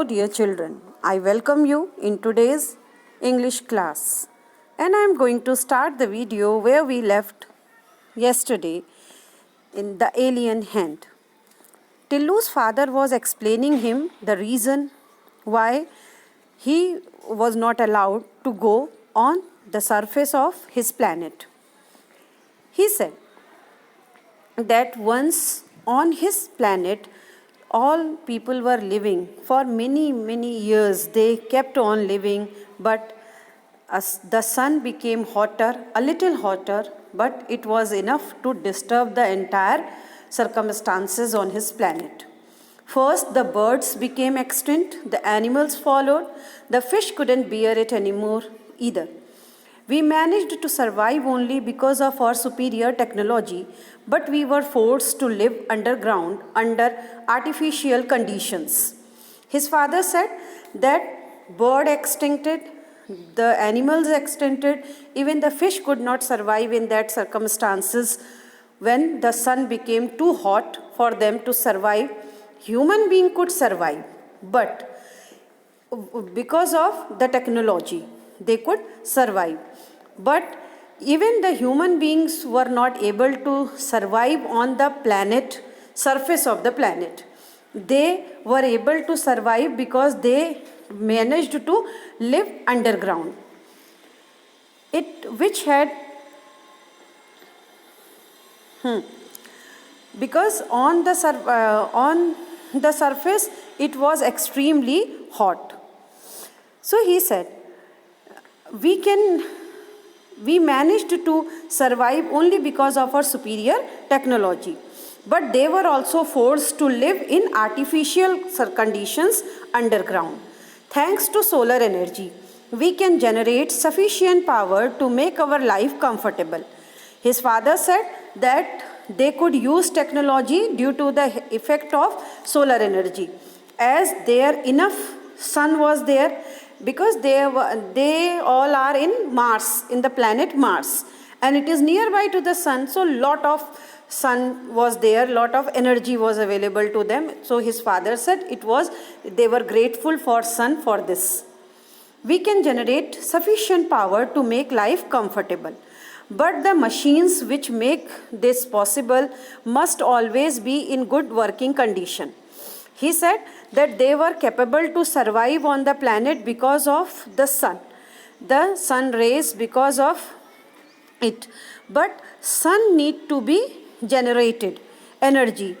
dear children. I welcome you in today's English class. And I am going to start the video where we left yesterday in the alien hand. Tillu's father was explaining him the reason why he was not allowed to go on the surface of his planet. He said that once on his planet, all people were living for many years. They kept on living, but as the sun became hotter, a little hotter, but it was enough to disturb the entire circumstances on his planet. First, the birds became extinct, the animals followed, the fish couldn't bear it anymore either. We managed to survive only because of our superior technology, but we were forced to live underground under artificial conditions. His father said that bird extincted, the animals extincted, even the fish could not survive in that circumstances when the sun became too hot for them to survive. Human being could survive, but because of the technology, they could survive. But even the human beings were not able to survive on the planet, surface of the planet. They were able to survive because they managed to live underground. Because on the surface it was extremely hot. So he said, we managed to survive only because of our superior technology. But they were also forced to live in artificial conditions underground. Thanks to solar energy, we can generate sufficient power to make our life comfortable. His father said that they could use technology due to the effect of solar energy. As there enough sun was there, because they all are in Mars, in the planet Mars, and it is nearby to the sun, so lot of sun was there, lot of energy was available to them. So his father said they were grateful for sun for this. We can generate sufficient power to make life comfortable, but the machines which make this possible must always be in good working condition. He said that they were capable to survive on the planet because of the sun rays, because of it. But sun need to be generated, energy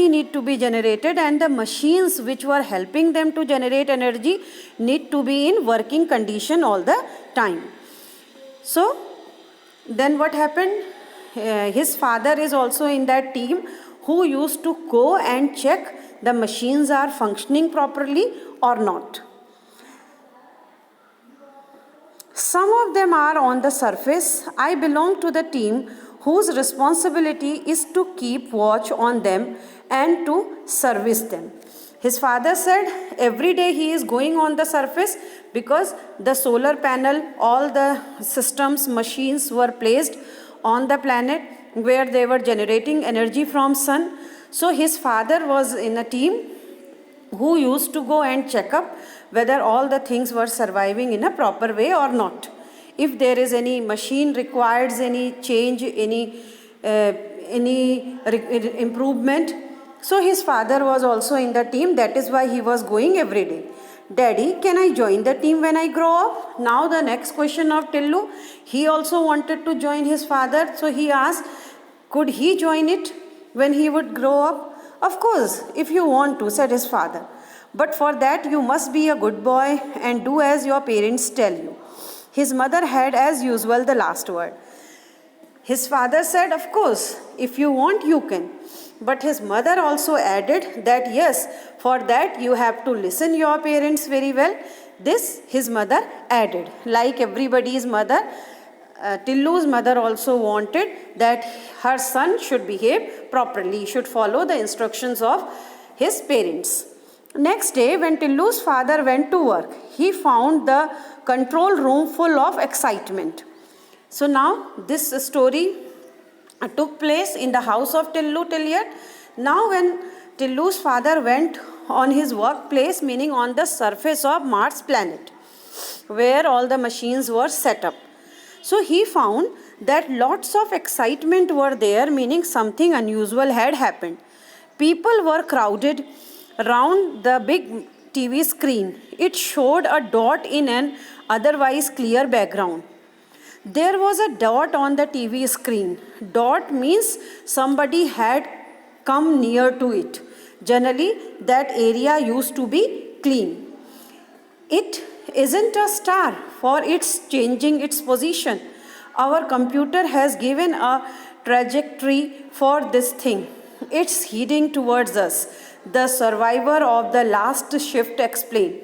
need to be generated, and the machines which were helping them to generate energy need to be in working condition all the time. So then what happened? His father is also in that team who used to go and check the machines are functioning properly or not. Some of them are on the surface. I belong to the team whose responsibility is to keep watch on them and to service them. His father said every day he is going on the surface because the solar panel, all the systems, machines were placed on the planet where they were generating energy from sun. So his father was in a team who used to go and check up whether all the things were surviving in a proper way or not. If there is any machine requires any change, any improvement. So his father was also in the team. That is why he was going every day. Daddy, can I join the team when I grow up? Now the next question of Tillu. He also wanted to join his father. So he asked, could he join it when he would grow up? Of course, if you want to, said his father. But for that you must be a good boy and do as your parents tell you. His mother had as usual the last word. His father said, of course, if you want you can. But his mother also added that yes, for that you have to listen your parents very well. This his mother added. Like everybody's mother, Tillu's mother also wanted that her son should behave properly, should follow the instructions of his parents. Next day, when Tillu's father went to work, he found the control room full of excitement. So now this story took place in the house of Tillu Tilliat. Now when Tillu's father went on his workplace, meaning on the surface of Mars planet, where all the machines were set up. So he found that lots of excitement were there, meaning something unusual had happened. People were crowded around the big TV screen. It showed a dot in an otherwise clear background. There was a dot on the TV screen. Dot means somebody had come near to it. Generally, that area used to be clean. It isn't a star, for it's changing its position. Our computer has given a trajectory for this thing. It's heading towards us. The survivor of the last shift explained.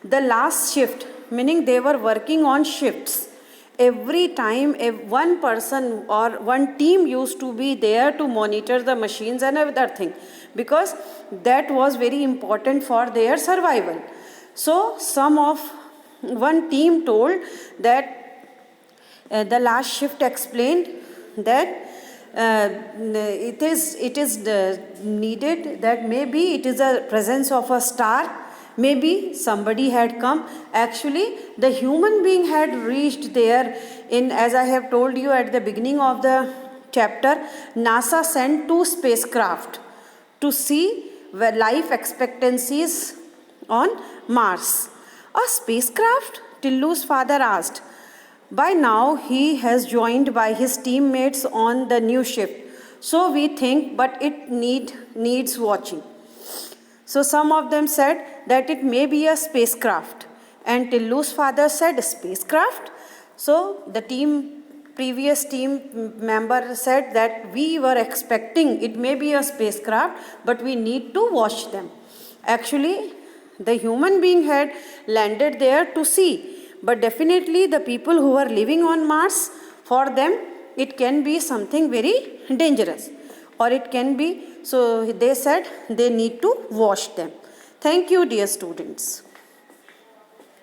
The last shift, meaning they were working on shifts. Every time one person or one team used to be there to monitor the machines and other thing, because that was very important for their survival. So one team told that the last shift explained that it is needed, that maybe it is a presence of a star, maybe somebody had come. Actually, the human being had reached there in, as I have told you at the beginning of the chapter, NASA sent 2 spacecraft to see where life expectancies on Mars. A spacecraft? Tillu's father asked. By now, he has joined by his teammates on the new shift. So we think, but it needs watching. So some of them said that it may be a spacecraft. And Tillu's father said, spacecraft? So the previous team member said that we were expecting it may be a spacecraft, but we need to watch them. Actually, the human being had landed there to see. But definitely the people who are living on Mars, for them, it can be something very dangerous. Or it can be, so they said they need to watch them. Thank you, dear students.